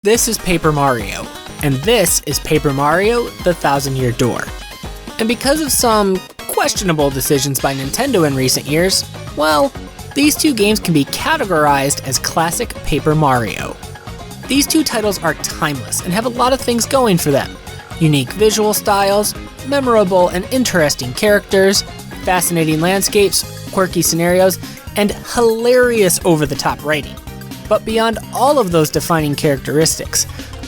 This is Paper Mario, and this is Paper Mario: The Thousand-Year Door. And because of some questionable decisions by Nintendo in recent years, well, these two games can be categorized as classic Paper Mario. These two titles are timeless and have a lot of things going for them. Unique visual styles, memorable and interesting characters, fascinating landscapes, quirky scenarios, and hilarious over-the-top writing. But beyond all of those defining characteristics,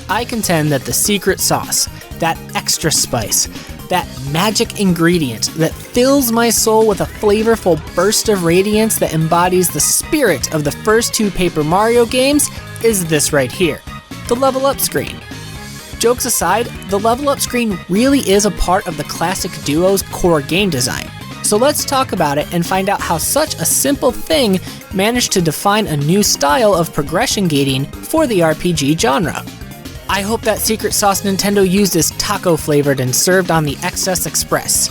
I contend that the secret sauce, that extra spice, that magic ingredient that fills my soul with a flavorful burst of radiance that embodies the spirit of the first two Paper Mario games is this right here, the level up screen. Jokes aside, the level up screen really is a part of the classic duo's core game design. So let's talk about it and find out how such a simple thing managed to define a new style of progression gating for the RPG genre. I hope that secret sauce Nintendo used is taco flavored and served on the XS Express.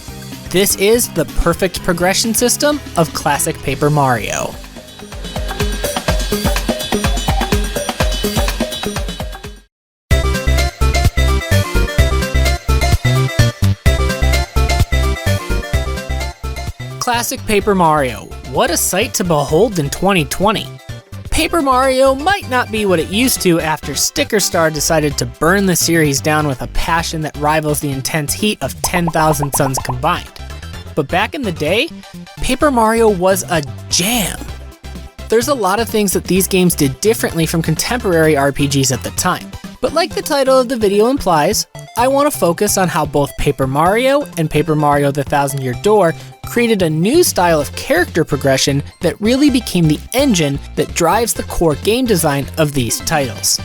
This is the perfect progression system of classic Paper Mario. Classic Paper Mario, what a sight to behold in 2020. Paper Mario might not be what it used to after Sticker Star decided to burn the series down with a passion that rivals the intense heat of 10,000 suns combined. But back in the day, Paper Mario was a jam. There's a lot of things that these games did differently from contemporary RPGs at the time. But like the title of the video implies, I want to focus on how both Paper Mario and Paper Mario: The Thousand-Year Door created a new style of character progression that really became the engine that drives the core game design of these titles.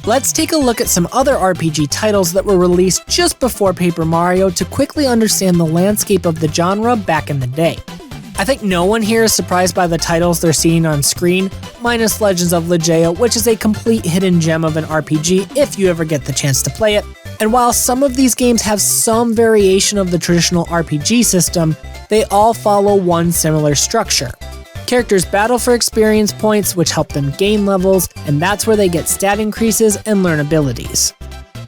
Let's take a look at some other RPG titles that were released just before Paper Mario to quickly understand the landscape of the genre back in the day. I think no one here is surprised by the titles they're seeing on screen, minus Legends of Legaia, which is a complete hidden gem of an RPG if you ever get the chance to play it. And while some of these games have some variation of the traditional RPG system, they all follow one similar structure. Characters battle for experience points, which help them gain levels, and that's where they get stat increases and learn abilities.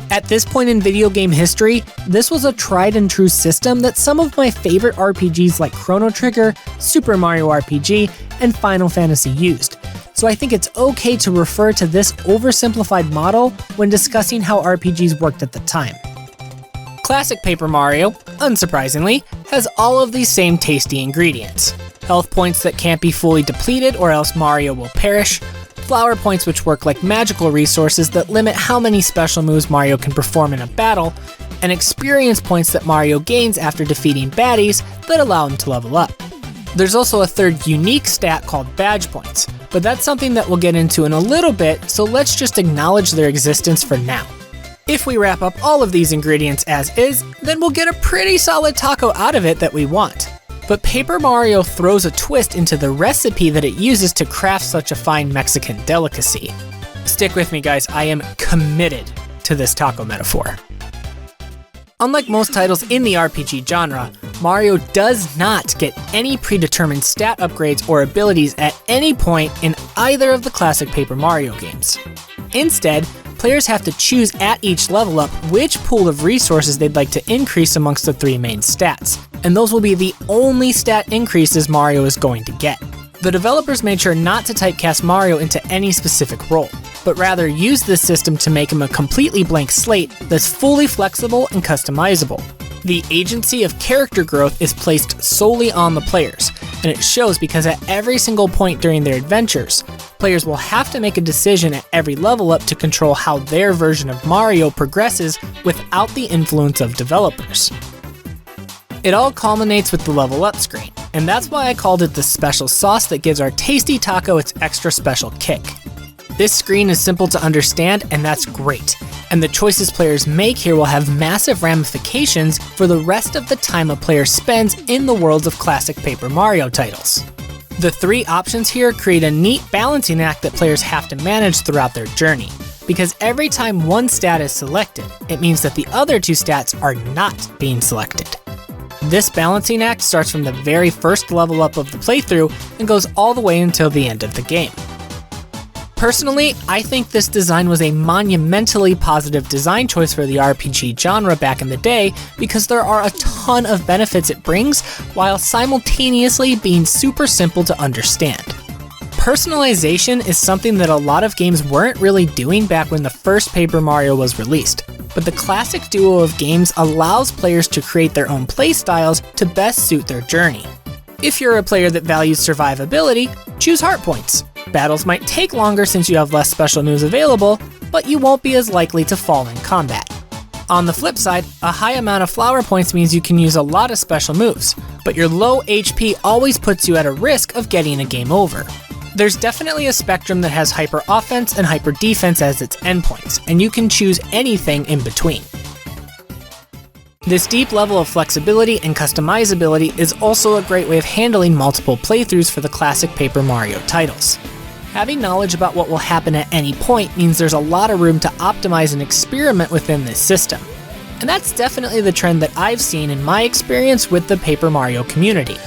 At this point in video game history, this was a tried and true system that some of my favorite RPGs like Chrono Trigger, Super Mario RPG, and Final Fantasy used. So I think it's okay to refer to this oversimplified model when discussing how RPGs worked at the time. Classic Paper Mario, unsurprisingly, has all of these same tasty ingredients. Health points that can't be fully depleted or else Mario will perish, flower points which work like magical resources that limit how many special moves Mario can perform in a battle, and experience points that Mario gains after defeating baddies that allow him to level up. There's also a third unique stat called badge points, but that's something that we'll get into in a little bit, so let's just acknowledge their existence for now. If we wrap up all of these ingredients as is, then we'll get a pretty solid taco out of it that we want. But Paper Mario throws a twist into the recipe that it uses to craft such a fine Mexican delicacy. Stick with me, guys, I am committed to this taco metaphor. Unlike most titles in the RPG genre, Mario does not get any predetermined stat upgrades or abilities at any point in either of the classic Paper Mario games. Instead, players have to choose at each level up which pool of resources they'd like to increase amongst the three main stats, and those will be the only stat increases Mario is going to get. The developers made sure not to typecast Mario into any specific role, but rather use this system to make him a completely blank slate that's fully flexible and customizable. The agency of character growth is placed solely on the players, and it shows because at every single point during their adventures, players will have to make a decision at every level up to control how their version of Mario progresses without the influence of developers. It all culminates with the level up screen, and that's why I called it the special sauce that gives our tasty taco its extra special kick. This screen is simple to understand, and that's great, and the choices players make here will have massive ramifications for the rest of the time a player spends in the worlds of classic Paper Mario titles. The three options here create a neat balancing act that players have to manage throughout their journey, because every time one stat is selected, it means that the other two stats are not being selected. This balancing act starts from the very first level up of the playthrough and goes all the way until the end of the game. Personally, I think this design was a monumentally positive design choice for the RPG genre back in the day because there are a ton of benefits it brings while simultaneously being super simple to understand. Personalization is something that a lot of games weren't really doing back when the first Paper Mario was released, but the classic duo of games allows players to create their own playstyles to best suit their journey. If you're a player that values survivability, choose heart points. Battles might take longer since you have less special moves available, but you won't be as likely to fall in combat. On the flip side, a high amount of flower points means you can use a lot of special moves, but your low HP always puts you at a risk of getting a game over. There's definitely a spectrum that has hyper offense and hyper defense as its endpoints, and you can choose anything in between. This deep level of flexibility and customizability is also a great way of handling multiple playthroughs for the classic Paper Mario titles. Having knowledge about what will happen at any point means there's a lot of room to optimize and experiment within this system. And that's definitely the trend that I've seen in my experience with the Paper Mario community.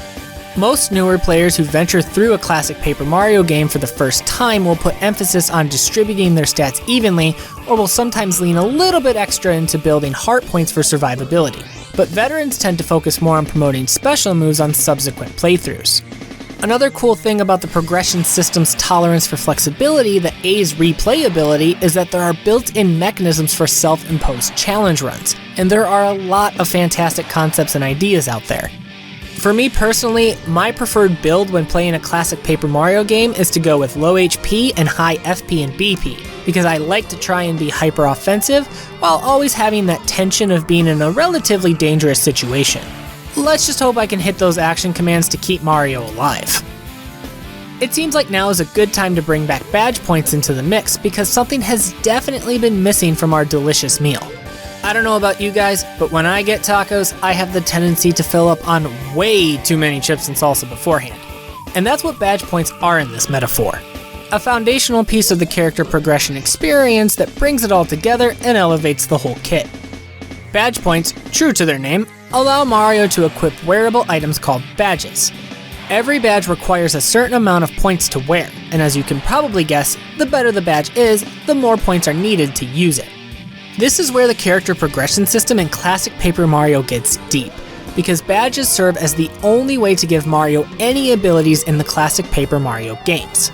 Most newer players who venture through a classic Paper Mario game for the first time will put emphasis on distributing their stats evenly, or will sometimes lean a little bit extra into building heart points for survivability. But veterans tend to focus more on promoting special moves on subsequent playthroughs. Another cool thing about the progression system's tolerance for flexibility that aids replayability is that there are built-in mechanisms for self-imposed challenge runs, and there are a lot of fantastic concepts and ideas out there. For me personally, my preferred build when playing a classic Paper Mario game is to go with low HP and high FP and BP, because I like to try and be hyper offensive while always having that tension of being in a relatively dangerous situation. Let's just hope I can hit those action commands to keep Mario alive. It seems like now is a good time to bring back badge points into the mix because something has definitely been missing from our delicious meal. I don't know about you guys, but when I get tacos, I have the tendency to fill up on way too many chips and salsa beforehand. And that's what badge points are in this metaphor. A foundational piece of the character progression experience that brings it all together and elevates the whole kit. Badge points, true to their name, allow Mario to equip wearable items called badges. Every badge requires a certain amount of points to wear, and as you can probably guess, the better the badge is, the more points are needed to use it. This is where the character progression system in classic Paper Mario gets deep, because badges serve as the only way to give Mario any abilities in the classic Paper Mario games.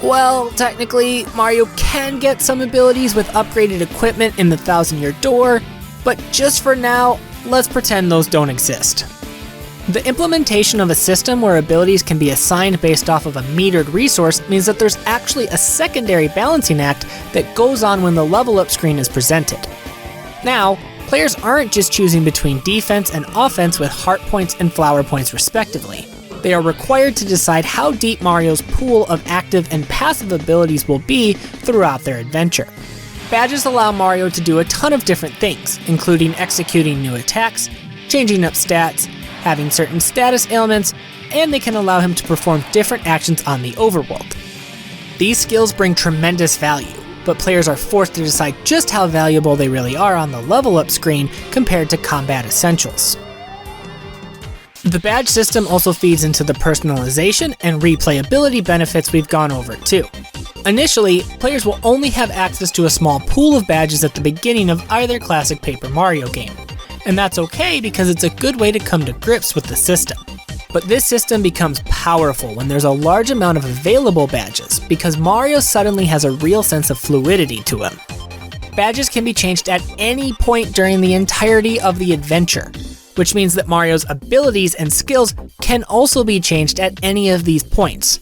Well, technically, Mario can get some abilities with upgraded equipment in the Thousand-Year Door, but just for now, let's pretend those don't exist. The implementation of a system where abilities can be assigned based off of a metered resource means that there's actually a secondary balancing act that goes on when the level up screen is presented. Now, players aren't just choosing between defense and offense with heart points and flower points respectively. They are required to decide how deep Mario's pool of active and passive abilities will be throughout their adventure. Badges allow Mario to do a ton of different things, including executing new attacks, changing up stats, having certain status ailments, and they can allow him to perform different actions on the overworld. These skills bring tremendous value, but players are forced to decide just how valuable they really are on the level up screen compared to combat essentials. The badge system also feeds into the personalization and replayability benefits we've gone over too. Initially, players will only have access to a small pool of badges at the beginning of either classic Paper Mario game. And that's okay because it's a good way to come to grips with the system. But this system becomes powerful when there's a large amount of available badges, because Mario suddenly has a real sense of fluidity to him. Badges can be changed at any point during the entirety of the adventure, which means that Mario's abilities and skills can also be changed at any of these points.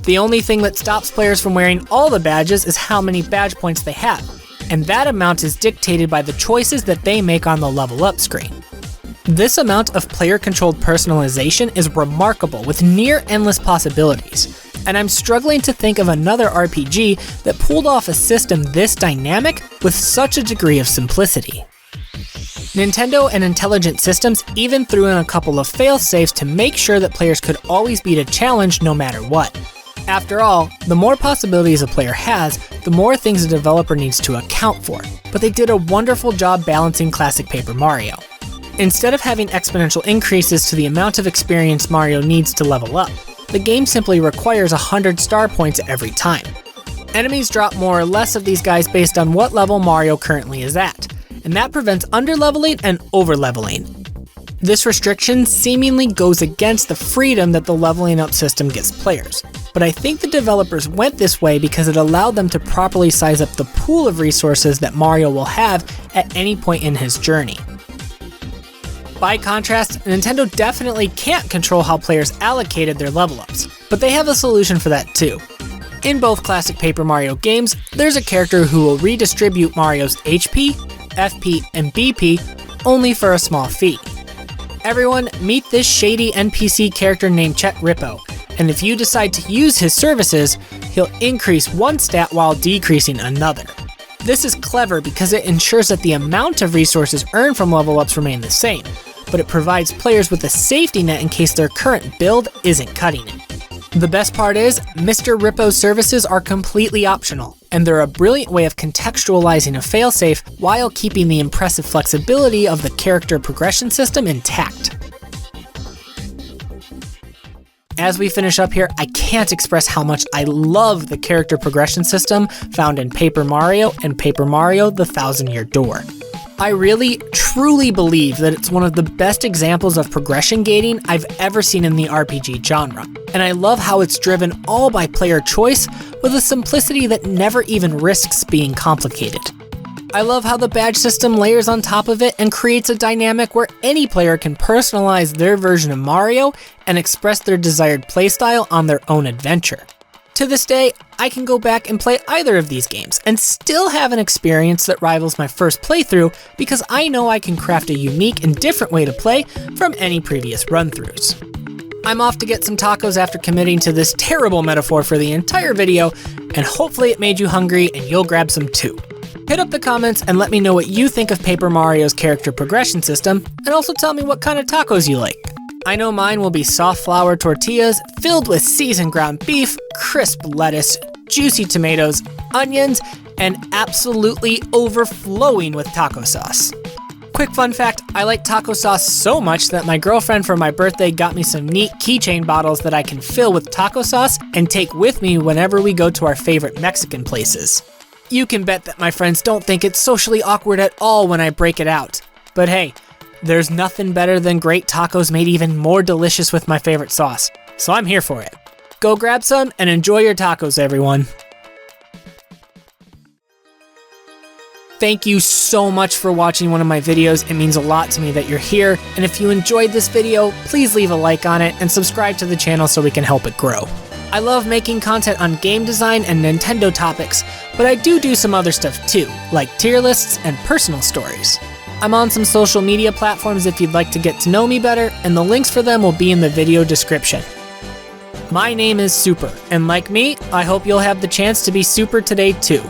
The only thing that stops players from wearing all the badges is how many badge points they have, and that amount is dictated by the choices that they make on the level up screen. This amount of player-controlled personalization is remarkable with near endless possibilities, and I'm struggling to think of another RPG that pulled off a system this dynamic with such a degree of simplicity. Nintendo and Intelligent Systems even threw in a couple of fail-safes to make sure that players could always beat a challenge no matter what. After all, the more possibilities a player has, the more things a developer needs to account for, but they did a wonderful job balancing classic Paper Mario. Instead of having exponential increases to the amount of experience Mario needs to level up, the game simply requires 100 star points every time. Enemies drop more or less of these guys based on what level Mario currently is at, and that prevents underleveling and overleveling. This restriction seemingly goes against the freedom that the leveling up system gives players, but I think the developers went this way because it allowed them to properly size up the pool of resources that Mario will have at any point in his journey. By contrast, Nintendo definitely can't control how players allocated their level ups, but they have a solution for that too. In both classic Paper Mario games, there's a character who will redistribute Mario's HP, FP, and BP only for a small fee. Everyone, meet this shady NPC character named Chet Rippo, and if you decide to use his services, he'll increase one stat while decreasing another. This is clever because it ensures that the amount of resources earned from level ups remain the same, but it provides players with a safety net in case their current build isn't cutting it. The best part is, Mr. Rippo's services are completely optional, and they're a brilliant way of contextualizing a failsafe while keeping the impressive flexibility of the character progression system intact. As we finish up here, I can't express how much I love the character progression system found in Paper Mario and Paper Mario: The Thousand-Year Door. I really, truly believe that it's one of the best examples of progression gating I've ever seen in the RPG genre, and I love how it's driven all by player choice with a simplicity that never even risks being complicated. I love how the badge system layers on top of it and creates a dynamic where any player can personalize their version of Mario and express their desired playstyle on their own adventure. To this day, I can go back and play either of these games and still have an experience that rivals my first playthrough because I know I can craft a unique and different way to play from any previous run-throughs. I'm off to get some tacos after committing to this terrible metaphor for the entire video, and hopefully it made you hungry and you'll grab some too. Hit up the comments and let me know what you think of Paper Mario's character progression system, and also tell me what kind of tacos you like. I know mine will be soft flour tortillas filled with seasoned ground beef, crisp lettuce, juicy tomatoes, onions, and absolutely overflowing with taco sauce. Quick fun fact, I like taco sauce so much that my girlfriend for my birthday got me some neat keychain bottles that I can fill with taco sauce and take with me whenever we go to our favorite Mexican places. You can bet that my friends don't think it's socially awkward at all when I break it out. But hey, there's nothing better than great tacos made even more delicious with my favorite sauce, so I'm here for it. Go grab some and enjoy your tacos, everyone. Thank you so much for watching one of my videos. It means a lot to me that you're here, and if you enjoyed this video, please leave a like on it and subscribe to the channel so we can help it grow. I love making content on game design and Nintendo topics, but I do some other stuff too, like tier lists and personal stories. I'm on some social media platforms if you'd like to get to know me better, and the links for them will be in the video description. My name is Super, and like me, I hope you'll have the chance to be super today too.